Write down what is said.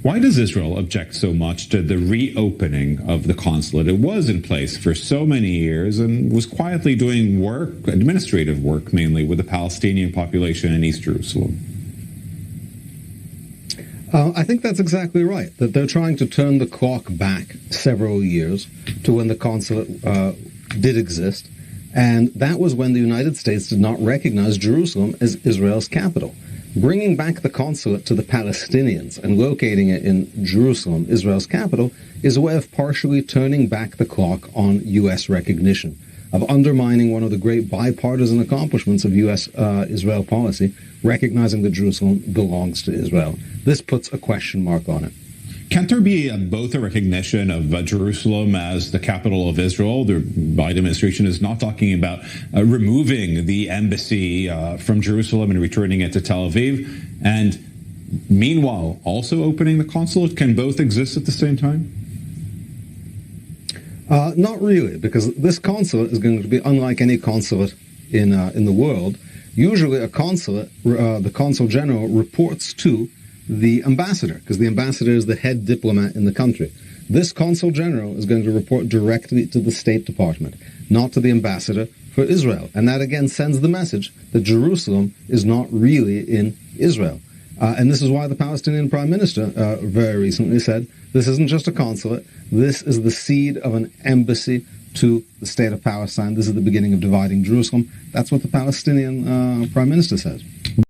Why does Israel object so much to the reopening of the consulate? It was in place for so many years and was quietly doing work, administrative work mainly, with the Palestinian population in East Jerusalem. I think that's exactly right, that they're trying to turn the clock back several years to when the consulate did exist, and that was when the United States did not recognize Jerusalem as Israel's capital. Bringing back the consulate to the Palestinians and locating it in Jerusalem, Israel's capital, is a way of partially turning back the clock on U.S. recognition, of undermining one of the great bipartisan accomplishments of U.S.-Israel policy, recognizing that Jerusalem belongs to Israel. This puts a question mark on it. Can't there be both a recognition of Jerusalem as the capital of Israel? The Biden administration is not talking about removing the embassy from Jerusalem and returning it to Tel Aviv, and meanwhile also opening the consulate. Can both exist at the same time? Not really, because this consulate is going to be unlike any consulate in the world. Usually a consulate, the consul general reports to the ambassador, because the ambassador is the head diplomat in the country. This consul general is going to report directly to the State Department, not to the ambassador for Israel. And that again sends the message that Jerusalem is not really in Israel. And this is why the Palestinian Prime Minister very recently said, this isn't just a consulate, this is the seed of an embassy to the state of Palestine. This is the beginning of dividing Jerusalem. That's what the Palestinian Prime Minister says.